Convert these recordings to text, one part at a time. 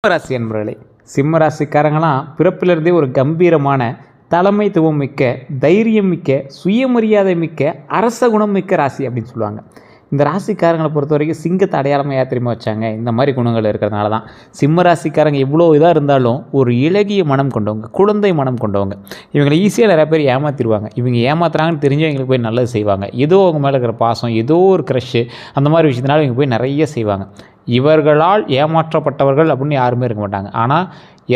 சிம்மராசி என்பவர்களே, சிம்மராசிக்காரங்களாம் பிறப்பிலிருந்தே ஒரு கம்பீரமான தலைமைத்துவம் மிக்க, தைரியம் மிக்க, சுயமரியாதை மிக்க, அரச குணம் மிக்க ராசி அப்படின்னு சொல்லுவாங்க. இந்த ராசிக்காரங்களை பொறுத்த வரைக்கும் சிங்கத்தை அடையாளமாக தெரியுமா வச்சாங்க. இந்த மாதிரி குணங்கள் இருக்கிறதுனால தான் சிம்ம ராசிக்காரங்க இவ்வளோ இதாக இருந்தாலும் ஒரு இலகிய மனம் கொண்டவங்க, குழந்தை மனம் கொண்டவங்க. இவங்களை ஈஸியாக நிறைய பேர் ஏமாற்றிடுவாங்க. இவங்க ஏமாத்துறாங்கன்னு தெரிஞ்சு இவங்களுக்கு போய் நல்லது செய்வாங்க. ஏதோ அவங்க மேலே இருக்கிற பாசம், ஏதோ ஒரு க்ரஷ்ஷு, அந்த மாதிரி விஷயத்தினால இவங்க போய் நிறைய செய்வாங்க. இவர்களால் ஏமாற்றப்பட்டவர்கள் அப்படின்னு யாருமே இருக்க மாட்டாங்க. ஆனால்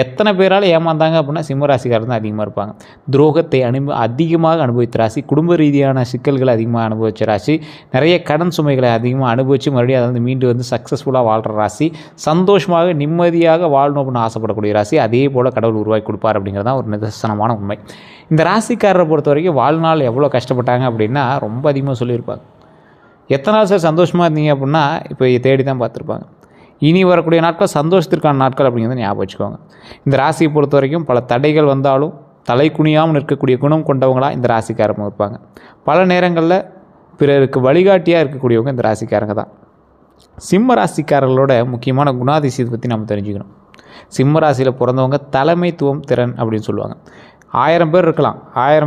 எத்தனை பேரால் ஏமாந்தாங்க அப்படின்னா சிம்மராசிக்காரர் தான் அதிகமாக இருப்பாங்க. துரோகத்தை அதிகமாக அனுபவித்த ராசி, குடும்ப ரீதியான சிக்கல்களை அதிகமாக அனுபவித்த ராசி, நிறைய கடன் சுமைகளை அதிகமாக அனுபவித்து மறுபடியும் அதை மீண்டு சக்ஸஸ்ஃபுல்லாக வாழ்கிற ராசி, சந்தோஷமாக நிம்மதியாக வாழணும் அப்படின்னு ஆசைப்படக்கூடிய ராசி. அதே போல் கடவுள் உருவாக்கி கொடுப்பார் அப்படிங்கிறது தான் ஒரு நிதர்சனமான உண்மை. இந்த ராசிக்காரரை பொறுத்த வரைக்கும் வாழ்நாள் எவ்வளோ கஷ்டப்பட்டாங்க அப்படின்னா ரொம்ப அதிகமாக சொல்லியிருப்பாங்க. எத்தனை நாள் சார் சந்தோஷமாக இருந்தீங்க அப்படின்னா இப்போ தேடி தான் பார்த்துருப்பாங்க. இனி வரக்கூடிய நாட்கள் சந்தோஷத்திற்கான நாட்கள் அப்படிங்கிறத ஞாபகம் வச்சுக்கோங்க. இந்த ராசியை பொறுத்த வரைக்கும் பல தடைகள் வந்தாலும் தலை குனியாமல் இருக்கக்கூடிய குணம் கொண்டவங்களாக இந்த ராசிக்காரங்க இருப்பாங்க. பல நேரங்களில் பிறருக்கு வழிகாட்டியாக இருக்கக்கூடியவங்க இந்த ராசிக்காரங்க தான். சிம்ம ராசிக்காரர்களோட முக்கியமான குணாதிசயத்தை பற்றி நம்ம தெரிஞ்சுக்கணும். சிம்ம ராசியில் பிறந்தவங்க தலைமைத்துவம் திறன் அப்படின்னு சொல்லுவாங்க. 1000 பேர் இருக்கலாம், 1000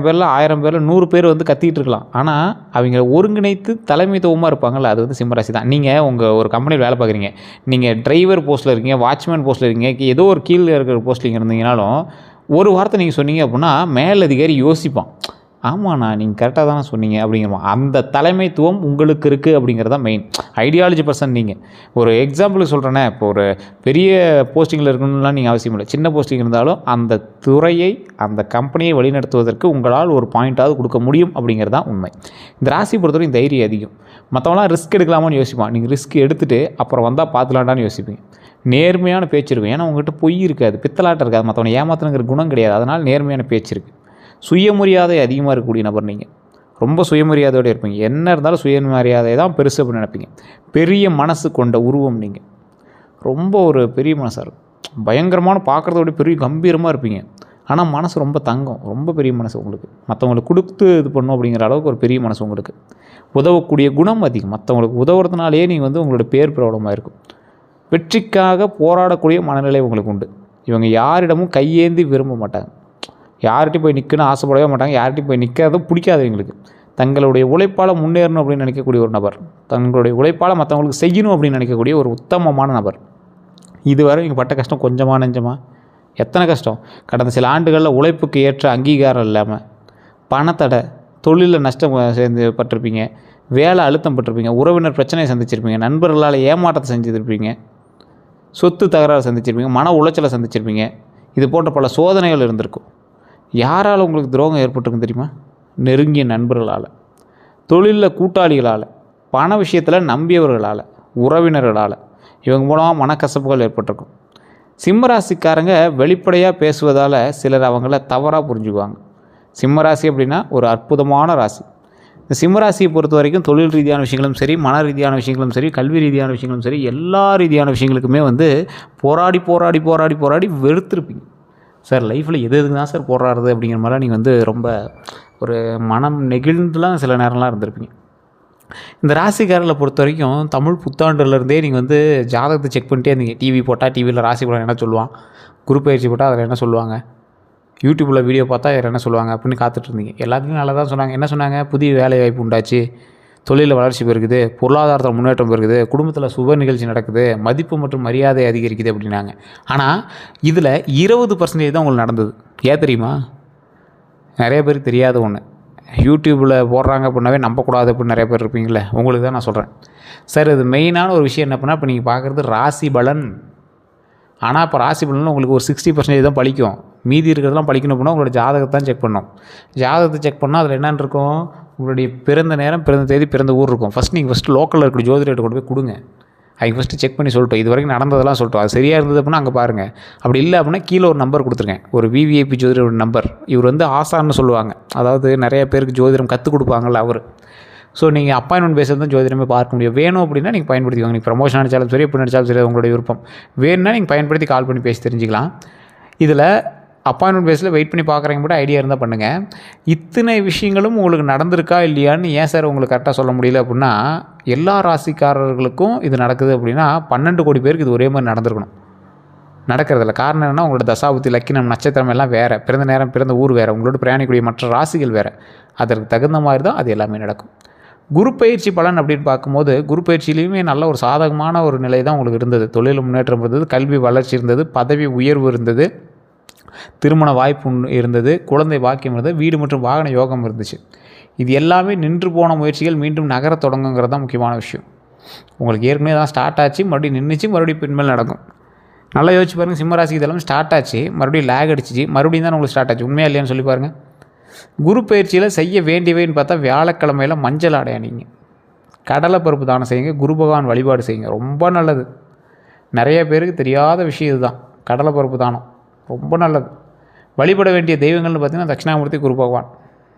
பேரில் 100 பேர் கத்திக்கிட்டு இருக்கலாம். ஆனால் அவங்க ஒருங்கிணைத்து தலைமைத்துவமாக இருப்பாங்கள்ல, அது சிம்மராசி தான். நீங்கள் உங்கள் ஒரு கம்பெனியில் வேலை பார்க்குறீங்க, நீங்கள் டிரைவர் போஸ்ட்டில் இருக்கீங்க, வாட்ச்மேன் போஸ்ட்டில் இருக்கீங்க, ஏதோ ஒரு கீழே இருக்கிற போஸ்ட்டில் இருந்தீங்கனாலும் ஒரு வார்த்தை நீங்கள் சொன்னீங்க அப்படின்னா மேலதிகாரி யோசிப்பான், ஆமாண்ணா நீங்கள் கரெக்டாக தானே சொன்னீங்க அப்படிங்கிறமா. அந்த தலைமைத்துவம் உங்களுக்கு இருக்குது அப்படிங்கிறது தான் மெயின். ஐடியாலஜி பர்சன் நீங்கள். ஒரு எக்ஸாம்பிளுக்கு சொல்கிறேன்னே, இப்போ ஒரு பெரிய போஸ்டிங்கில் இருக்கணும்லாம் நீங்கள் அவசியம் இல்லை. சின்ன போஸ்டிங் இருந்தாலும் அந்த துறையை, அந்த கம்பெனியை வழிநடத்துவதற்கு உங்களால் ஒரு பாயிண்ட்டாவது கொடுக்க முடியும் அப்படிங்கிறது தான் உண்மை. இந்த ராசி பொறுத்தவரைக்கும் தைரியம் அதிகம். மற்றவங்களாம் ரிஸ்க் எடுக்கலாமான்னு யோசிப்பான். நீங்கள் ரிஸ்க் எடுத்துகிட்டு அப்புறம் வந்தால் பார்த்துலாண்டான்னு யோசிப்பீங்க. நேர்மையான பேச்சு இருக்கும். ஏன்னா உங்கள்கிட்ட பொய் இருக்காது, பித்தலாட்டம் இருக்காது, மற்றவனை ஏமாத்தணுங்கிற குணம் கிடையாது. அதனால் நேர்மையான பேச்சு இருக்குது. சுயமரியாதை அதிகமாக இருக்கக்கூடிய நபர் நீங்கள். ரொம்ப சுயமரியாதையோடு இருப்பீங்க. என்ன இருந்தாலும் சுயமரியாதை தான் பெருசு அப்படின்னு நினைப்பீங்க. பெரிய மனசு கொண்ட உருவம் நீங்கள். ரொம்ப ஒரு பெரிய மனசாக இருக்கும். பயங்கரமான பார்க்குறதோட பெரிய கம்பீரமாக இருப்பீங்க. ஆனால் மனசு ரொம்ப தங்கம், ரொம்ப பெரிய மனசு உங்களுக்கு. மற்றவங்களுக்கு கொடுத்து இது பண்ணும் அப்படிங்கிற அளவுக்கு ஒரு பெரிய மனசு உங்களுக்கு. உதவக்கூடிய குணம் அதிகம். மற்றவங்களுக்கு உதவுறதுனாலே நீங்கள் உங்களோட பேர் பிரபலமாக இருக்கும். வெற்றிக்காக போராடக்கூடிய மனநிலை உங்களுக்கு உண்டு. இவங்க யாரிடமும் கையேந்தி விரும்ப மாட்டாங்க. யார்கிட்டையும் போய் நிற்கணும்னு ஆசைப்படவே மாட்டாங்க. யார்கிட்டையும் போய் நிற்கிறதும் பிடிக்காது எங்களுக்கு. தங்களுடைய உழைப்பால் முன்னேறணும் அப்படின்னு நினைக்கக்கூடிய ஒரு நபர். தங்களுடைய உழைப்பால் மற்றவங்களுக்கு செய்யணும் அப்படின்னு நினைக்கக்கூடிய ஒரு உத்தமமான நபர். இதுவரை நீங்கள் பட்ட கஷ்டம் கொஞ்சமாக நெஞ்சமா? எத்தனை கஷ்டம்! கடந்த சில ஆண்டுகளில் உழைப்புக்கு ஏற்ற அங்கீகாரம் இல்லாமல், பணத்தடை, தொழிலில் நஷ்டம் பட்டிருப்பீங்க, வேலை அழுத்தம் பட்டிருப்பீங்க, உறவினர் பிரச்சனையை சந்திச்சிருப்பீங்க, நண்பர்களால் ஏமாற்றத்தை செஞ்சுருப்பீங்க, சொத்து தகராறு சந்திச்சிருப்பீங்க, மன உளைச்சலை சந்திச்சிருப்பீங்க. இது போன்ற பல சோதனைகள் இருந்திருக்கும். யாரால் உங்களுக்கு துரோகம் ஏற்பட்டிருக்குன்னு தெரியுமா? நெருங்கிய நண்பர்களால், தொழிலில் கூட்டாளிகளால், பண விஷயத்தில் நம்பியவர்களால், உறவினர்களால். இவங்க மூலமாக மனக்கசப்புகள் ஏற்பட்டிருக்கும். சிம்மராசிக்காரங்க வெளிப்படையாக பேசுவதால் சிலர் அவங்கள தவறாக புரிஞ்சுக்குவாங்க. சிம்மராசி அப்படின்னா ஒரு அற்புதமான ராசி. இந்த சிம்மராசியை பொறுத்த வரைக்கும் தொழில் ரீதியான விஷயங்களும் சரி, மன ரீதியான விஷயங்களும் சரி, கல்வி ரீதியான விஷயங்களும் சரி, எல்லா ரீதியான விஷயங்களுக்குமே போராடி போராடி போராடி போராடி வெறுத்திருப்பீங்க. சார் லைஃப்பில் எதுக்கு தான் சார் போராடுறது அப்படிங்கிற மாதிரிலாம் நீங்கள் ரொம்ப ஒரு மனம் நெகிழ்ந்துலாம் சில நேரம்லாம் இருந்திருப்பீங்க. இந்த ராசிக்காரர்களை பொறுத்த வரைக்கும் தமிழ் புத்தாண்டுலேருந்தே நீங்கள் ஜாதகத்தை செக் பண்ணிட்டே இருந்தீங்க. டிவி போட்டால் டிவியில் ராசி படம் என்ன சொல்லுவான், குரு பயிற்சி போட்டால் அதில் என்ன சொல்லுவாங்க, யூடியூப்பில் வீடியோ பார்த்தா அதில் என்ன சொல்லுவாங்க அப்படின்னு காத்துட்ருந்தீங்க. எல்லாத்துக்கும் நல்லா தான் சொன்னாங்க. என்ன சொன்னாங்க? புதிய வேலை வாய்ப்பு உண்டாச்சு, தொழிலில் வளர்ச்சி பெருகுது, பொருளாதாரத்தில் முன்னேற்றம் பெருகுது, குடும்பத்தில் சுப நிகழ்ச்சி நடக்குது, மதிப்பு மற்றும் மரியாதை அதிகரிக்குது அப்படின்னாங்க. ஆனால் இதில் 20% தான் உங்களுக்கு நடந்தது. ஏன் தெரியுமா? நிறைய பேருக்கு தெரியாத ஒன்று. யூடியூப்பில் போடுறாங்க அப்படின்னாவே நம்பக்கூடாது அப்படின்னு நிறைய பேர் இருப்பீங்களே, உங்களுக்கு தான் நான் சொல்கிறேன். சார் இது மெயினான ஒரு விஷயம் என்ன பண்ணால், இப்போ நீங்கள் பார்க்குறது ராசி பலன். ஆனால் இப்போ ராசி பலனில் உங்களுக்கு ஒரு 60% தான் பழிக்கும். மீதி இருக்கிறதெல்லாம் பழிக்கணும் அப்படின்னா உங்களோட ஜாதகத்தை தான் செக் பண்ணணும். ஜாதகத்தை செக் பண்ணால் அதில் என்னென்னு இருக்கும், உங்களுடைய பிறந்த நேரம், பிறந்த தேதி, பிறந்த ஊர் இருக்கும். நீங்கள் லோக்கலில் இருக்கிற ஜோதிடர்கிட்ட கொண்டு போய் கொடுங்க. அவங்க ஃபஸ்ட்டு செக் பண்ணி சொல்லிட்டோம், இது வரைக்கும் நடந்ததெல்லாம் சொல்லிட்டோம். அது சரியாக இருந்தது அப்படின்னா அங்கே பாருங்கள். அப்படி இல்லை அப்படின்னா கீழே ஒரு நம்பர் கொடுத்துருக்கேன், ஒரு விவிஐபி ஜோதிடர் நம்பர். இவர் ஆசான்னு சொல்லுவாங்க, அதாவது நிறைய பேருக்கு ஜோதிடம் கற்றுக் கொடுப்பாங்கள்ல அவர். ஸோ நீங்கள் அப்பாயின்மெண்ட் பேஸில் தான் ஜோதிடமே பார்க்க முடியும். வேணும் அப்படின்னா நீங்கள் பயன்படுத்திக்கோங்க. நீங்கள் ப்ரமோஷன் அடித்தாலும் சரி, எப்படி நடித்தாலும் சரி, உங்களுடைய விருப்பம். வேணும்னா நீங்கள் பயன்படுத்தி கால் பண்ணி பேசி தெரிஞ்சுக்கலாம். இதில் அப்பாயின்மெண்ட் பேஸில் வெயிட் பண்ணி பார்க்குறவங்க கூட ஐடியா இருந்தால் பண்ணுங்கள். இத்தனை விஷயங்களும் உங்களுக்கு நடந்திருக்கா இல்லையான்னு ஏன் சார் உங்களுக்கு கரெக்டாக சொல்ல முடியல அப்படின்னா, எல்லா ராசிக்காரர்களுக்கும் இது நடக்குது அப்படின்னா 12 கோடி பேருக்கு இது ஒரே மாதிரி நடந்திருக்கணும். நடக்கிறதில்ல. காரணம் என்னென்னா உங்களோட தசாபுத்தி லக்கினம் நட்சத்திரம் எல்லாம் வேறு, பிறந்த நேரம் பிறந்த ஊர் வேறு, உங்களோட பிரயாணிக்கூடிய மற்ற ராசிகள் வேறு. அதற்கு தகுந்த மாதிரி தான் அது எல்லாமே நடக்கும். குரு பயிற்சி பலன் அப்படின்னு பார்க்கும்போது குரு பயிற்சியிலையுமே நல்ல ஒரு சாதகமான ஒரு நிலை தான் உங்களுக்கு இருந்தது. தொழில் முன்னேற்றம் இருந்தது, கல்வி வளர்ச்சி இருந்தது, பதவி உயர்வு இருந்தது, திருமண வாய்ப்பு இருந்தது, குழந்தை பாக்கியம் இருந்தது, வீடு மற்றும் வாகன யோகம் இருந்துச்சு. இது எல்லாமே நின்று போன முயற்சிகள் மீண்டும் நகர தொடங்குங்கிறது தான் முக்கியமான விஷயம். உங்களுக்கு ஏற்கனவே தான் ஸ்டார்ட் ஆச்சு, மறுபடியும் நின்றுச்சு, மறுபடியும் பின்மேல் நடக்கும். நல்லா யோசிச்சு பாருங்கள். சிம்மராசிக்கு இதெல்லாம் ஸ்டார்ட் ஆச்சு, மறுபடியும் லேக் அடிச்சிச்சு, மறுபடியும் தான் உங்களுக்கு ஸ்டார்ட் ஆச்சு. உண்மையாக இல்லையான்னு சொல்லி பாருங்கள். குரு பயிற்சியில் செய்ய வேண்டியவைன்னு பார்த்தா வியாழக்கிழமையில் மஞ்சள் ஆடை அணிங்க, கடலை பருப்பு தானம் செய்யுங்க, குரு பகவான் வழிபாடு செய்யுங்க, ரொம்ப நல்லது. நிறைய பேருக்கு தெரியாத விஷயம் இதுதான். கடலை பருப்பு தானம் ரொம்ப நல்லது. வழிபட வேண்டிய தெய்வங்கள்னு பார்த்திங்கன்னா தட்சிணாமூர்த்தி, குரு பகவான்.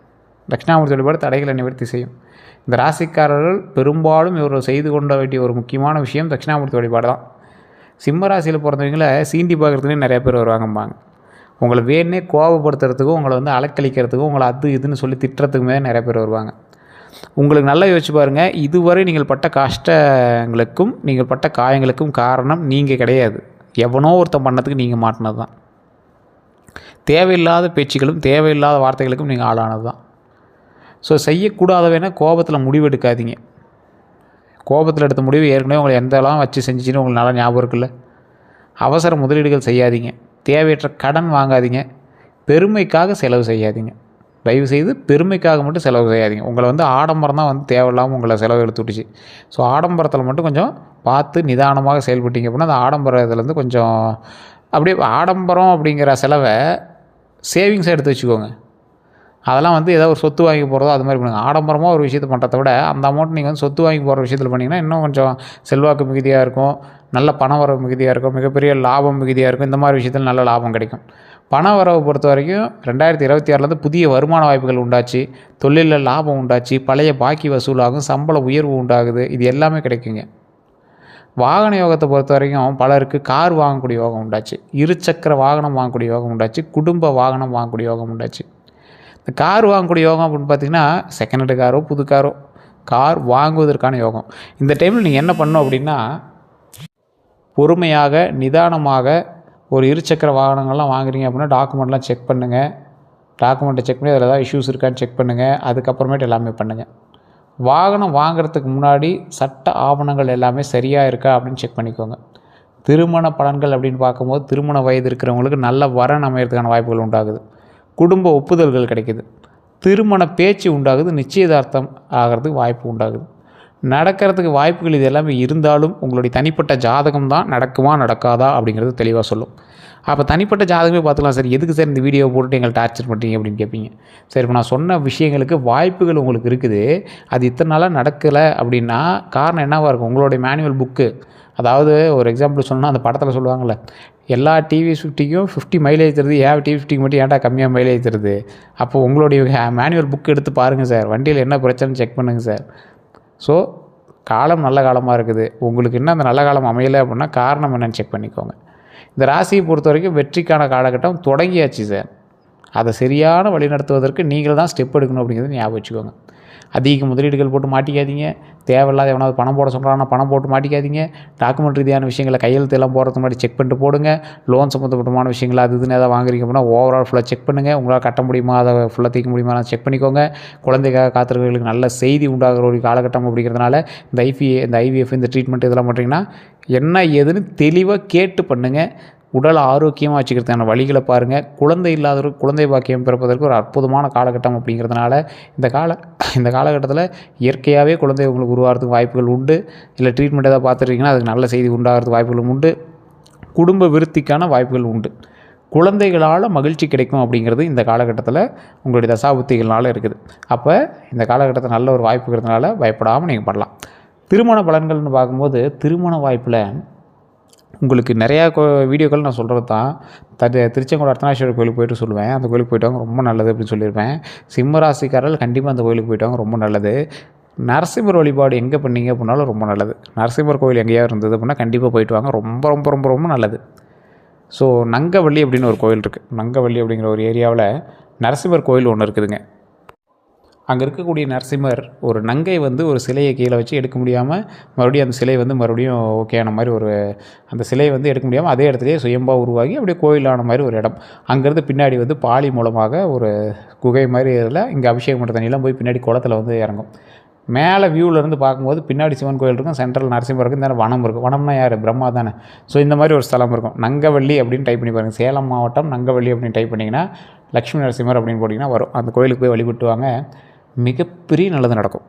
தட்சிணாமூர்த்தி வழிபாடு தடைகளை நிவர்த்தி செய்யும். இந்த ராசிக்காரர்கள் பெரும்பாலும் இவர்கள் செய்து கொள்ள வேண்டிய ஒரு முக்கியமான விஷயம் தட்சிணாமூர்த்தி வழிபாடு தான். சிம்ம ராசியில் பிறந்தவங்கள சீண்டி பார்க்குறதுலேயும் நிறைய பேர் வருவாங்கம்பாங்க. உங்களை வேணே கோபப்படுத்துறதுக்கும், உங்களை வந்து அலக்களிக்கிறதுக்கும், உங்களை அது இதுன்னு சொல்லி திட்டுறதுக்குமே நிறைய பேர் வருவாங்க. உங்களுக்கு நல்லா யோசிச்சு பாருங்கள். இதுவரை நீங்கள் பட்ட கஷ்டங்களுக்கும் நீங்கள் பட்ட காயங்களுக்கும் காரணம் நீங்கள் கிடையாது. எவனோ ஒருத்தன் பண்ணதுக்கு நீங்கள் மாட்டினது தான். தேவையில்லாத பேச்சுக்களும் தேவையில்லாத வார்த்தைகளுக்கும் நீங்கள் ஆளானது தான். ஸோ செய்யக்கூடாதவேனா கோபத்தில் முடிவு எடுக்காதீங்க. கோபத்தில் எடுத்த முடிவு ஏற்கனவே உங்களை எந்தெல்லாம் வச்சு செஞ்சுச்சின்னு உங்களுக்கு நல்லா ஞாபகம் இருக்குல்ல. அவசர முதலீடுகள் செய்யாதீங்க, தேவையற்ற கடன் வாங்காதீங்க, பெருமைக்காக செலவு செய்யாதீங்க. தயவுசெய்து பெருமைக்காக மட்டும் செலவு செய்யாதீங்க. உங்களை வந்து ஆடம்பரம் தான் வந்து தேவையில்லாமல் உங்களை செலவு எடுத்து விட்டுச்சு. ஸோ ஆடம்பரத்தில் மட்டும் கொஞ்சம் பார்த்து நிதானமாக செயல்பட்டீங்க அப்படின்னா அந்த ஆடம்பரத்துலேருந்து கொஞ்சம் அப்படியே ஆடம்பரம் அப்படிங்கிற செலவை சேவிங்ஸாக எடுத்து வச்சுக்கோங்க. அதெல்லாம் வந்து ஏதோ ஒரு சொத்து வாங்கி போகிறதோ அது மாதிரி பண்ணுங்கள். ஆடம்பரமாக ஒரு விஷயத்தை பண்ணுறத விட அந்த அமௌண்ட் நீங்கள் வந்து சொத்து வாங்கி போகிற விஷயத்தில் பண்ணிங்கன்னா இன்னும் கொஞ்சம் செல்வாக்கு மிகுதியாக இருக்கும், நல்ல பண வரவு மிகுதியாக இருக்கும், மிகப்பெரிய லாபம் மிகுதியாக இருக்கும். இந்த மாதிரி விஷயத்தில் நல்ல லாபம் கிடைக்கும். பண வரவை பொறுத்த வரைக்கும் 2026 புதிய வருமான வாய்ப்புகள் உண்டாச்சு, தொழிலில் லாபம் உண்டாச்சு, பழைய பாக்கி வசூலாகும், சம்பள உயர்வு உண்டாகுது, இது எல்லாமே கிடைக்குங்க. வாகன யோகத்தை பொறுத்த வரைக்கும் பலருக்கு கார் வாங்கக்கூடிய யோகம் உண்டாச்சு, இருசக்கர வாகனம் வாங்கக்கூடிய யோகம் உண்டாச்சு, குடும்ப வாகனம் வாங்கக்கூடிய யோகம் உண்டாச்சு. இந்த கார் வாங்கக்கூடிய யோகம் அப்படின்னு பார்த்திங்கன்னா செகண்ட் ஹேண்டு காரோ புது காரோ கார் வாங்குவதற்கான யோகம். இந்த டைமில் நீங்கள் என்ன பண்ணணும் அப்படின்னா பொறுமையாக நிதானமாக ஒரு இருசக்கர வாகனங்கள்லாம் வாங்குறீங்க அப்படின்னா டாக்குமெண்ட்லாம் செக் பண்ணுங்கள். டாக்குமெண்ட்டை செக் பண்ணி அதில் ஏதாவது இஷ்யூஸ் இருக்கான்னு செக் பண்ணுங்கள். அதுக்கப்புறமேட்டு எல்லாமே பண்ணுங்கள். வாகனம் வாங்குறதுக்கு முன்னாடி சட்ட ஆவணங்கள் எல்லாமே சரியாக இருக்கா அப்படின்னு செக் பண்ணிக்கோங்க. திருமண பலன்கள் அப்படின்னு பார்க்கும்போது திருமண வயது இருக்கிறவங்களுக்கு நல்ல வரன் அமையறதுக்கான வாய்ப்புகள் உண்டாகுது, குடும்ப ஒப்புதல்கள் கிடைக்குது, திருமண பேச்சு உண்டாகுது, நிச்சயதார்த்தம் ஆகிறதுக்கு வாய்ப்பு உண்டாகுது. நடக்கிறதுக்கு வாய்ப்புகள் இது எல்லாமே இருந்தாலும் உங்களுடைய தனிப்பட்ட ஜாதகம் தான் நடக்குமா நடக்காதா அப்படிங்கிறது தெளிவாக சொல்லும். அப்போ தனிப்பட்ட ஜாதகமே பார்த்துக்கலாம். சரி எதுக்கு சார் இந்த வீடியோ போட்டு எங்களை டார்ச்சர் பண்ணுறீங்க அப்படின்னு கேட்பீங்க. சரி இப்போ நான் சொன்ன விஷயங்களுக்கு வாய்ப்புகள் உங்களுக்கு இருக்குது, அது இத்தனை நாளாக நடக்கலை அப்படின்னா காரணம் என்னவாக இருக்கும்? உங்களுடைய மேனுவல் புக்கு, அதாவது ஒரு எக்ஸாம்பிள் சொன்னால் அந்த படத்தில் சொல்லுவாங்கள்ல, எல்லா டிவி50க்கும் 50 மைலேஜ் தருது, ஏன் டிவி50க்கு மட்டும் ஏன்டா கம்மியாக மைலேஜ் தருது? அப்போ உங்களுடைய மேனுவல் புக் எடுத்து பாருங்கள் சார், வண்டியில் என்ன பிரச்சனை செக் பண்ணுங்கள் சார். ஸோ காலம் நல்ல காலமாக இருக்குது, உங்களுக்கு இன்னும் அந்த நல்ல காலம் அமையலை அப்படின்னா காரணம் என்னென்னு செக் பண்ணிக்கோங்க. இந்த ராசியை பொறுத்த வரைக்கும் வெற்றிக்கான காலகட்டம் தொடங்கியாச்சு சார். அதை சரியான வழி நடத்துவதற்கு நீங்கள் தான் ஸ்டெப் எடுக்கணும் அப்படிங்கிறது ஞாபகம் வச்சுக்கோங்க. அதிக முதலீடுகள் போட்டு மாட்டிக்காதீங்க, தேவையில்லாத எவனாவது பணம் போட சொல்கிறாங்கன்னா பணம் போட்டு மாட்டிக்காதீங்க. டாக்குமெண்ட் ரீதியான விஷயங்களை கையெழுத்து எல்லாம் போகிறதுக்கு முன்னாடி செக் பண்ணிட்டு போடுங்க. லோன் சம்மந்தப்பட்டமான விஷயங்கள் அது இதுன்னு எதாவது வாங்குறீங்க அப்படின்னா ஓவரால் ஃபுல்லாக செக் பண்ணுங்கள். உங்களால் கட்ட முடியுமா, அதை ஃபுல்லாக தீர்க்க முடியுமா செக் பண்ணிக்கோங்க. குழந்தைக்காக காத்திருக்கிறவர்களுக்கு நல்ல செய்தி உண்டாகிற ஒரு காலகட்டம் அப்படிங்கிறதுனால இந்த ஐவிஎஃப் இந்த ட்ரீட்மெண்ட் இதெல்லாம் பண்ணுறீங்கன்னா என்ன ஏதுன்னு தெளிவாக கேட்டு பண்ணுங்கள். உடல் ஆரோக்கியமாக வச்சுக்கிறதுக்கான வழிகளை பாருங்கள். குழந்தை இல்லாதவர்கள் குழந்தை பாக்கியம் பிறப்பதற்கு ஒரு அற்புதமான காலகட்டம் அப்படிங்கிறதுனால இந்த காலகட்டத்தில் இயற்கையாகவே குழந்தை உங்களுக்கு உருவாகிறதுக்கு வாய்ப்புகள் உண்டு. இல்லை ட்ரீட்மெண்ட் எதாவது பார்த்துருக்கீங்கன்னா அதுக்கு நல்ல செய்தி உண்டாகிறதுக்கு வாய்ப்புகளும் உண்டு. குடும்ப விருத்திக்கான வாய்ப்புகள் உண்டு. குழந்தைகளால் மகிழ்ச்சி கிடைக்கும் அப்படிங்கிறது இந்த காலகட்டத்தில் உங்களுடைய தசாபுத்திகள்னால இருக்குது. அப்போ இந்த காலகட்டத்தில் நல்ல ஒரு வாய்ப்புங்கிறதுனால பயப்படாமல் நீங்கள் பண்ணலாம். திருமண பலன்கள்னு பார்க்கும்போது திருமண வாய்ப்பில் உங்களுக்கு நிறையா வீடியோக்கள் நான் சொல்கிறது தான். திருச்செங்கோடு அர்த்தநாதீஸ்வரர் கோயிலுக்கு போய்ட்டு சொல்லுவேன், அந்த கோயிலுக்கு போய்ட்டு வாங்க ரொம்ப நல்லது அப்படின்னு சொல்லியிருப்பேன். சிம்ம ராசிக்காரர்கள் கண்டிப்பாக அந்த கோயிலுக்கு போய்ட்டு வாங்க ரொம்ப நல்லது. நரசிம்மர் வழிபாடு எங்கே பண்ணீங்க அப்படின்னாலும் ரொம்ப நல்லது. நரசிம்மர் கோயில் எங்கேயாவது இருந்தது அப்படின்னா கண்டிப்பாக போய்ட்டு வாங்க, ரொம்ப ரொம்ப ரொம்ப ரொம்ப நல்லது. ஸோ நங்கவள்ளி அப்படின்னு ஒரு கோயில் இருக்குது. நங்கவள்ளி அப்படிங்கிற ஒரு ஏரியாவில் நரசிம்மர் கோயில் ஒன்று இருக்குதுங்க. அங்கே இருக்கக்கூடிய நரசிம்மர் ஒரு நங்கை வந்து ஒரு சிலையை கீழே வச்சு எடுக்க முடியாமல் மறுபடியும் அந்த சிலை வந்து மறுபடியும் ஓகேயான மாதிரி ஒரு அந்த சிலையை வந்து எடுக்க முடியாமல் அதே இடத்துலையே சுயம்பா உருவாகி அப்படியே கோயிலான மாதிரி ஒரு இடம். அங்கேருந்து பின்னாடி வந்து பாலி மூலமாக ஒரு குகை மாதிரி இதில் இங்கே அபிஷேகம் பண்ணுற தண்ணியெலாம் போய் பின்னாடி குளத்தில் வந்து இறங்கும். மேலே வியூவிலேருந்து பார்க்கும்போது பின்னாடி சிவன் கோயில் இருக்கும், சென்ட்ரல் நரசிம்மர் இருக்கும், இந்த வனம் இருக்கும். வனம்னா யார்? பிரம்மா தானே. ஸோ இந்த மாதிரி ஒரு ஸ்தலம் இருக்கும். நங்கவள்ளி அப்படின்னு டைப் பண்ணி பாருங்கள். சேலம் மாவட்டம் நங்கவள்ளி அப்படின்னு டைப் பண்ணிங்கன்னா லக்ஷ்மி நரசிம்மர் அப்படின்னு போட்டிங்கன்னா வரும். அந்த கோயிலுக்கு போய் வழிபட்டுவாங்க. மிகப்பெரிய நல்லது நடக்கும்.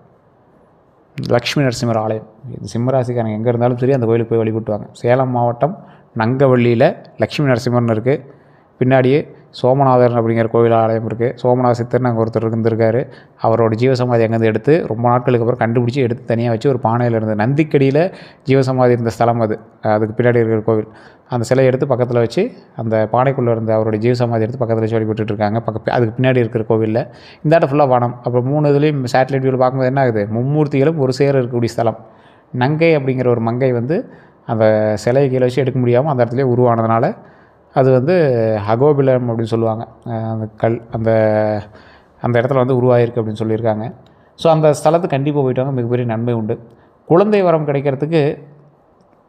லக்ஷ்மி நரசிம்மர் ஆலயம். சிம்மராசிக்காரங்க எங்கே இருந்தாலும் சரி அந்த கோயிலுக்கு போய் வழிபட்டுவாங்க. சேலம் மாவட்டம் நங்கவள்ளியில் லக்ஷ்மி நரசிம்மர்னு இருக்குது. பின்னாடியே சோமநாதர் அப்படிங்கிற கோயில் ஆலயம் இருக்குது. சோமநாத சித்தர்னு அங்கே ஒருத்தர் இருந்திருக்காரு. அவரோட ஜீவசமாதி அங்கேருந்து எடுத்து ரொம்ப நாட்களுக்கு அப்புறம் கண்டுபிடிச்சி எடுத்து தனியாக வச்சு ஒரு பானையில் இருந்தது. நந்திக்கடியில் ஜீவசமாதி இருந்த ஸ்தலம் அது. அதுக்கு பின்னாடி இருக்கிற கோவில். அந்த சிலையை எடுத்து பக்கத்தில் வச்சு அந்த பானைக்குள்ளே இருந்த அவருடைய ஜீவசமாதி எடுத்து பக்கத்தில் வச்சு வழிபட்டுட்டு இருக்காங்க. அதுக்கு பின்னாடி இருக்கிற கோவிலில் இந்த இடம் ஃபுல்லாக வனம். அப்புறம் 3 இதுலேயும் சேட்டலைட் வியூவில் பார்க்கும்போது என்ன ஆகுது? மும்மூர்த்திகளும் ஒரு சேர இருக்கக்கூடிய ஸ்தலம். நங்கை அப்படிங்கிற ஒரு மங்கை வந்து அந்த சிலையை கீழே வச்சு எடுக்க முடியாமல் அந்த இடத்துலேயே உருவானதுனால அது வந்து அகோபிலம் அப்படின்னு சொல்லுவாங்க. அந்த கல் அந்த அந்த இடத்துல வந்து உருவாகிருக்கு அப்படின்னு சொல்லியிருக்காங்க. ஸோ அந்த ஸ்தலத்துக்கு கண்டிப்பாக போயிட்டு வாங்க, மிகப்பெரிய நன்மை உண்டு. குழந்தை வரம் கிடைக்கிறதுக்கு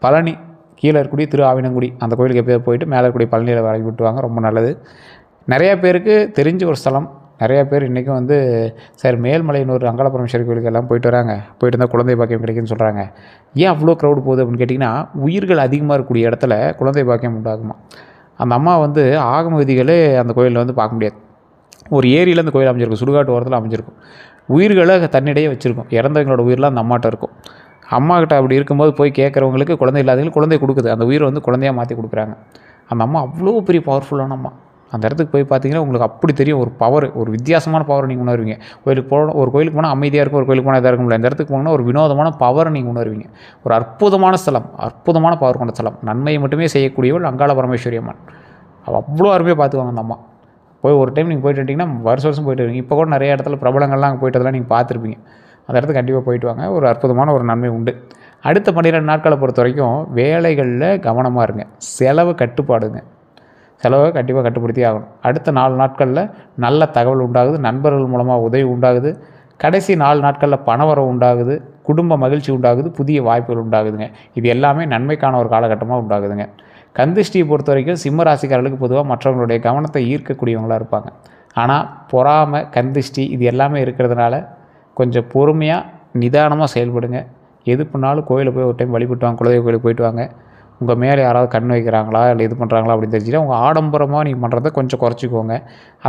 பழனி கீழே இருக்கக்கூடிய திரு ஆவினங்குடி அந்த கோயிலுக்கு எப்போயாவது போயிட்டு மேலே இருக்கக்கூடிய பழனியில் வழிபட்டுவாங்க, ரொம்ப நல்லது. நிறையா பேருக்கு தெரிஞ்ச ஒரு ஸ்தலம். நிறையா பேர் இன்றைக்கும் வந்து சார் மேல்மலையனூர் அங்காள பரமேஸ்வரி கோயிலுக்கு எல்லாம் போயிட்டு வராங்க, போயிட்டு இருந்தால் குழந்தை பாக்கியம் கிடைக்குன்னு சொல்கிறாங்க. ஏன் அவ்வளோ க்ரௌடு போகுது அப்படின்னு கேட்டிங்கன்னா, உயிர்கள் அதிகமாக இருக்கக்கூடிய இடத்துல குழந்தை பாக்கியம் உண்டாகுமா. அந்த அம்மா வந்து ஆகம விதிகளே அந்த கோயிலில் வந்து பார்க்க முடியாது. ஒரு ஏரியில் அந்த கோயில் அமைஞ்சிருக்கும், சுடுகாட்டு ஓரத்தில் அமைஞ்சிருக்கும். உயிர்களை தன்னிடையே வச்சுருக்கும். இறந்தவங்களோட உயிரெலாம் அந்த அம்மாட்ட இருக்கும். அம்மாக்கிட்ட அப்படி இருக்கும்போது போய் கேட்குறவங்களுக்கு குழந்தை இல்லாதவங்களுக்கு குழந்தை கொடுக்குது. அந்த உயிரை வந்து குழந்தையாக மாற்றி கொடுக்குறாங்க. அந்த அம்மா அவ்வளோ பெரிய பவர்ஃபுல்லான அம்மா. அந்த இடத்துக்கு போய் பார்த்தீங்கன்னா உங்களுக்கு அப்படி தெரியும். ஒரு பவர், ஒரு வித்தியாசமான பவரை நீங்கள் உணர்வீங்க. ஒரு கோயிலுக்கு போனால் அமைதியாக இருக்கும், ஒரு கோயிலுக்கு போனால் இதாக இருக்கும். இந்த இடத்துக்கு போனால் ஒரு வினோதமான பவரை நீங்கள் உணர்வீங்க. ஒரு அற்புதமான ஸ்தலம், அற்புதமான பவர் கொண்ட ஸ்தலம். நன்மையை மட்டுமே செய்யக்கூடியவள் அங்காள பரமேஸ்வரி அம்மன். அவள் அவ்வளோ அருமையாக பார்த்துக்குவாங்க அந்த அம்மா. போய் ஒரு டைம் நீங்கள் போயிட்டு வந்துட்டிங்கன்னா வருஷம் போயிட்டு வருவீங்க. இப்போ கூட நிறைய இடத்துல பிரபலங்கள்லாம் அங்கே போயிட்டதெல்லாம் நீங்கள் பார்த்துருப்பீங்க. அந்த இடத்துக்கு கண்டிப்பாக போயிட்டு வாங்க, ஒரு அற்புதமான ஒரு நன்மை உண்டு. அடுத்த 12 நாட்களை பொறுத்த வரைக்கும் வேலைகளில் கவனமாக இருங்க. செலவு கட்டுப்பாடுங்க. செலவை கண்டிப்பாக கட்டுப்படுத்தி ஆகணும். அடுத்த 4 நாட்களில் நல்ல தகவல் உண்டாகுது, நண்பர்கள் மூலமாக உதவி உண்டாகுது, கடைசி 4 நாட்களில் பணவரவு உண்டாகுது, குடும்ப மகிழ்ச்சி உண்டாகுது, புதிய வாய்ப்புகள் உண்டாகுதுங்க. இது எல்லாமே நன்மைக்கான ஒரு காலகட்டமாக உண்டாகுதுங்க. கந்திஷ்டியை பொறுத்த வரைக்கும் சிம்ம ராசிக்காரர்களுக்கு பொதுவாக மற்றவங்களுடைய கவனத்தை ஈர்க்கக்கூடியவங்களாக இருப்பாங்க. ஆனால் பொறாமை, கந்திஷ்டி இது எல்லாமே இருக்கிறதுனால கொஞ்சம் பொறுமையாக நிதானமாக செயல்படுங்க. எது பண்ணாலும் கோயிலுக்கு போய் ஒரு டைம் வழிபட்டு வாங்க, குலதெய்வ கோயிலுக்கு போயிட்டு வாங்க. உங்கள் மேலே யாராவது கண் வைக்கிறாங்களா இல்லை இது பண்ணுறாங்களா அப்படின்னு தெரிஞ்சுன்னா உங்கள் ஆடம்பரமாக நீங்கள் பண்ணுறதை கொஞ்சம் குறைச்சிக்கோங்க.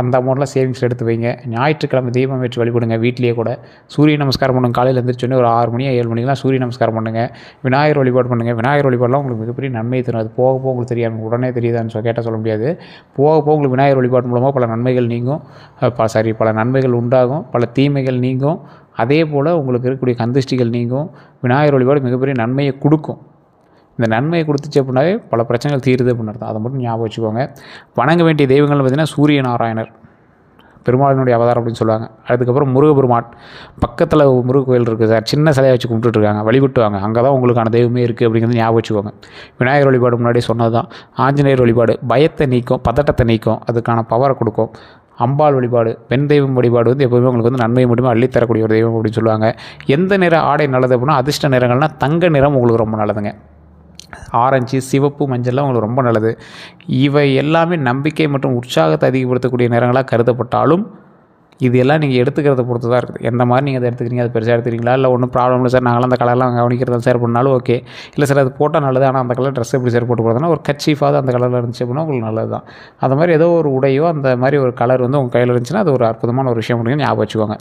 அந்த அமௌண்ட்டில் சேவிங்ஸ் எடுத்து வைங்க. ஞாயிற்றுக்கிழமை தீபம் வச்சு வழிபடுங்க. வீட்டிலேயே கூட சூரிய நமஸ்காரம் பண்ணுங்க. காலையில் எழுந்திரிச்சோன்னே ஒரு 6 மணி 7 மணிக்கெலாம் சூரிய நமஸ்காரம் பண்ணுங்கள். விநாயகர் வழிபாடு பண்ணுங்கள். விநாயகர் வழிபாடெலாம் உங்களுக்கு மிகப்பெரிய நன்மை தரும். அது போக போக உங்களுக்கு தெரியாது, உடனே தெரியுதான்னு கேட்டால் சொல்ல முடியாது. போக போக உங்களுக்கு விநாயகர் வழிபாடு மூலமாக பல நன்மைகள் நீங்கும், பல நன்மைகள் உண்டாகும், பல தீமைகள் நீங்கும். அதே போல் உங்களுக்கு இருக்கக்கூடிய கந்திஷ்டிகள் நீங்கும். விநாயகர் வழிபாடு மிகப்பெரிய நன்மையை கொடுக்கும். இந்த நன்மையை கொடுத்துச்சு அப்படின்னாவே பல பிரச்சனைகள் தீருது அப்படின்னு அர்த்தம். அதை மட்டும் ஞாபகம் வச்சுக்கோங்க. வணங்க வேண்டிய தெய்வங்கள்னு பார்த்திங்கன்னா சூரிய நாராயணர், பெருமாளினுடைய அவதாரம் அப்படின்னு சொல்லுவாங்க. அதுக்கப்புறம் முருகப்பெருமான். பக்கத்தில் முருக கோயில் இருக்குது சார், சின்ன சிலையை வச்சு கும்பிட்டுருக்காங்க, வழிபட்டுவாங்க. அங்கே தான் உங்களுக்கான தெய்வமே இருக்குது அப்படிங்கிறது ஞாபகம் வச்சுக்கோங்க. விநாயகர் வழிபாடு முன்னாடி சொன்னது தான். ஆஞ்சநேயர் வழிபாடு பயத்தை நீக்கும், பதட்டத்தை நீக்கும், அதுக்கான பவரை கொடுக்கும். அம்பாள் வழிபாடு, பெண் தெய்வம் வழிபாடு வந்து எப்போவுமே உங்களுக்கு வந்து நன்மையை மட்டுமே அள்ளித்தரக்கூடிய ஒரு தெய்வம் அப்படின்னு சொல்லுவாங்க. எந்த நிற ஆடை நல்லது அப்படின்னா அதிர்ஷ்ட நிறங்கள்னால் தங்க நிறம் உங்களுக்கு ரொம்ப நல்லதுங்க. ஆரஞ்சு, சிவப்பு, மஞ்சள்லாம் உங்களுக்கு ரொம்ப நல்லது. இவை எல்லாமே நம்பிக்கை மற்றும் உற்சாகத்தை அதிகப்படுத்தக்கூடிய நிறங்களாக கருதப்பட்டாலும் இது எல்லாம் நீங்கள் எடுத்துக்கிறத பொறுத்து தான் இருக்குது. எந்த மாதிரி நீங்கள் அதை எடுத்துக்கிறீங்க, அது பெருசாக எடுத்துக்கிறீங்களா, இல்லை ஒன்றும் ப்ராப்ளம் இல்லை சார் நாங்களாம் அந்த கலர்லாம் கவனிக்கிறதா ஷேர் பண்ணாலும் ஓகே. இல்லை சார் அது போட்டால் நல்லது, ஆனால் அந்த கலர் ட்ரெஸ் எப்படி சார் போட்டு போகிறதுனா ஒரு கட்சிஃபாக அந்த கலரில் இருந்துச்சு அப்படின்னா உங்களுக்கு நல்லது தான். அந்த மாதிரி ஏதோ ஒரு உடையோ அந்த மாதிரி ஒரு கலர் வந்து உங்கள் கையில் இருந்துச்சுன்னா அது ஒரு அற்புதமான ஒரு விஷயம் அப்படின்னு ஞாபகம் வச்சுக்கோங்க.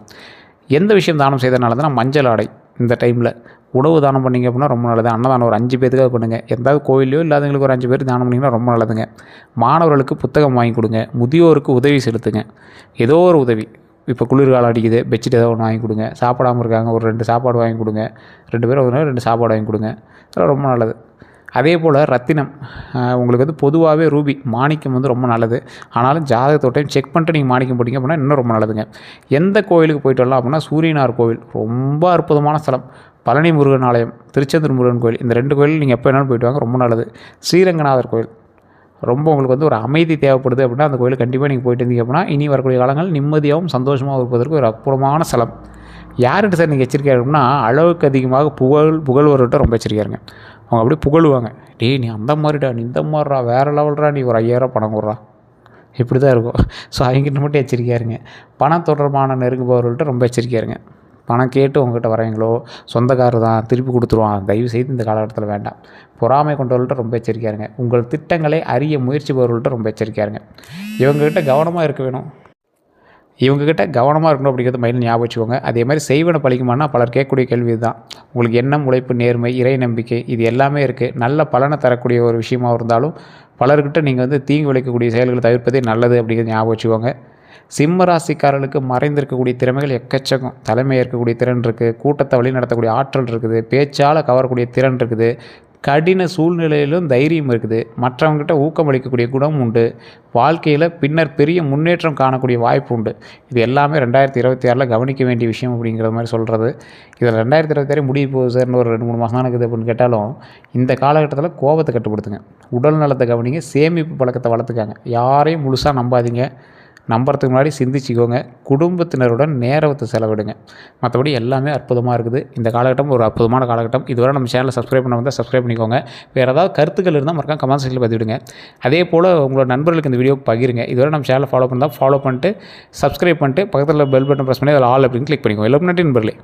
எந்த விஷயம் தானம் செய்தனாலதுன்னா மஞ்சள் ஆடை. இந்த டைமில் உணவு தானம் பண்ணிங்க அப்படின்னா ரொம்ப நல்லது. அன்னதானம் ஒரு 5 பேத்துக்காக பண்ணுங்கள். எந்தாவது கோயிலையோ இல்லாதவங்களுக்கு ஒரு 5 பேர் தானம் பண்ணிங்கன்னா ரொம்ப நல்லதுங்க. மாணவர்களுக்கு புத்தகம் வாங்கி கொடுங்க. முதியோருக்கு உதவி செலுத்துங்க. ஏதோ ஒரு உதவி. இப்போ குளிர்காலம் அடிக்குது, பெட்ஷீட் ஏதோ ஒன்று வாங்கி கொடுங்க. சாப்பிடாமல் இருக்காங்க, ஒரு 2 சாப்பாடு வாங்கி கொடுங்க. 2 பேர் 2 சாப்பாடு வாங்கி கொடுங்க. அதெல்லாம் ரொம்ப நல்லது. அதே போல் ரத்தினம் உங்களுக்கு வந்து பொதுவாகவே ரூபி மாணிக்கம் வந்து ரொம்ப நல்லது. ஆனாலும் ஜாதகத்தை டைம் செக் பண்ணிட்டு நீங்கள் மாணிக்கம் போட்டிங்க அப்படின்னா இன்னும் ரொம்ப நல்லதுங்க. எந்த கோயிலுக்கு போயிட்டு வரலாம் அப்படின்னா சூரியனார் கோவில் ரொம்ப அற்புதமான ஸ்தலம். பழனி முருகன் ஆலயம், திருச்செந்தூர் முருகன் கோயில், இந்த 2 கோயிலும் நீங்கள் எப்போ வேணாலும் போயிட்டு வாங்க, ரொம்ப நல்லது. ஸ்ரீரங்கநாதர் கோயில் ரொம்ப உங்களுக்கு வந்து ஒரு அமைதி தேவைப்படுது அப்படின்னா அந்த கோயிலுக்கு கண்டிப்பாக நீங்கள் போயிட்டு இருந்தீங்க அப்படின்னா இனி வரக்கூடிய காலங்கள் நிம்மதியாகவும் சந்தோஷமாகவும் இருப்பதற்கு ஒரு அற்புதமான ஸ்தலம். யார்கிட்ட சார் நீங்கள் எச்சரிக்கையாக இருக்குன்னா, அளவுக்கு அதிகமாக புகழ்வர்கிட்ட ரொம்ப எச்சரிக்கையாக இருங்க. அவங்க அப்படியே புகழுவாங்க. டேய் நீ அந்த மாதிரிடா, நீ இந்த மாதிரிடா, வேறு லெவல்டா, நீ ஒரு 5000 பணம் கொடுறா, இப்படி தான் இருக்கும். ஸோ அவங்ககிட்ட மட்டும் எச்சரிக்கையாக இருங்க. பணம் தொடர்பான நெருங்குபவர்கள்ட்ட ரொம்ப எச்சரிக்கையாக இருங்க. பணம் கேட்டு உங்கள்கிட்ட வரவங்களோ சொந்தக்காரர் தான் திருப்பி கொடுத்துருவான், தயவு செய்து இந்த காலகட்டத்தில் வேண்டாம். பொறாமை கொண்டவர்கள்ட்ட ரொம்ப எச்சரிக்கையாக இருங்க. உங்கள் திட்டங்களை அறிய முயற்சிப்பவர்கள்ட்ட ரொம்ப எச்சரிக்கையாக இருங்க. இவங்ககிட்ட கவனமாக இருக்க வேணும். இவங்ககிட்ட கவனமாக இருக்கணும் அப்படிங்கிறது மைண்டில் ஞாபகம் வச்சுக்கோங்க. அதே மாதிரி செய்வன பழிக்குமானா பலர் கேட்கக்கூடிய கேள்வி இதுதான். உங்களுக்கு எண்ணம், உழைப்பு, நேர்மை, இறை நம்பிக்கை இது எல்லாமே இருக்குது. நல்ல பலனை தரக்கூடிய ஒரு விஷயமாக இருந்தாலும் பலர்கிட்ட நீங்கள் வந்து தீங்கு விளைக்கக்கூடிய செயல்களை தவிர்ப்பதே நல்லது அப்படிங்கிறது ஞாபகம் வச்சுக்கோங்க. சிம்ம ராசிக்காரர்களுக்கு மறைந்திருக்கக்கூடிய திறமைகள் எக்கச்சக்கம். தலைமை ஏற்கக்கூடிய திறன் இருக்குது, கூட்டத்தை வழி நடத்தக்கூடிய ஆற்றல் இருக்குது, பேச்சால் கவரக்கூடிய திறன் இருக்குது, கடின சூழ்நிலையிலும் தைரியம் இருக்குது, மற்றவங்ககிட்ட ஊக்கமளிக்கக்கூடிய குணம் உண்டு, வாழ்க்கையில் பின்னர் பெரிய முன்னேற்றம் காணக்கூடிய வாய்ப்பு உண்டு. இது எல்லாமே 2026 கவனிக்க வேண்டிய விஷயம் அப்படிங்கிற மாதிரி சொல்கிறது. இதில் 2026 முடிய போகுது சார், இன்னும் ஒரு 2-3 மாதம் தான் இருக்குது அப்படின்னு கேட்டாலும் இந்த காலகட்டத்தில் கோபத்தை கட்டுப்படுத்துங்க, உடல் நலத்தை கவனிங்க, சேமிப்பு பழக்கத்தை வளர்த்துக்காங்க. யாரையும் முழுசாக நம்பாதீங்க. நம்புறதுக்கு முன்னாடி சிந்திச்சிக்கோங்க. குடும்பத்தினருடன் நேரத்தை செலவிடுங்க. மற்றபடி எல்லாமே அற்புதமாக இருக்குது. இந்த காலகட்டம் ஒரு அற்புதமான காலகட்டம். இதுவரை நம்ம சேனலை சப்ஸ்கிரைப் பண்ண வந்தால் சப்ஸ்கிரைப் பண்ணிக்கோங்க. வேறு ஏதாவது கருத்துக்கள் இருந்தால் மறக்காம கமெண்ட் செக்ஷனில் பதிவிடுங்க. அதே போல் உங்களோட நண்பர்களுக்கு இந்த வீடியோ பகிருங்க. இதுவரை நம்ம சேனலை ஃபாலோ பண்ணிட்டு சப்ஸ்கிரைப் பண்ணிட்டு பக்கத்தில் பெல் பட்டன் ப்ரெஸ் பண்ணி அதில் ஆல் அப்படின்னு கிளிக் பண்ணிக்கோங்க. எல்லாரும் நன்றி நண்பர்களே.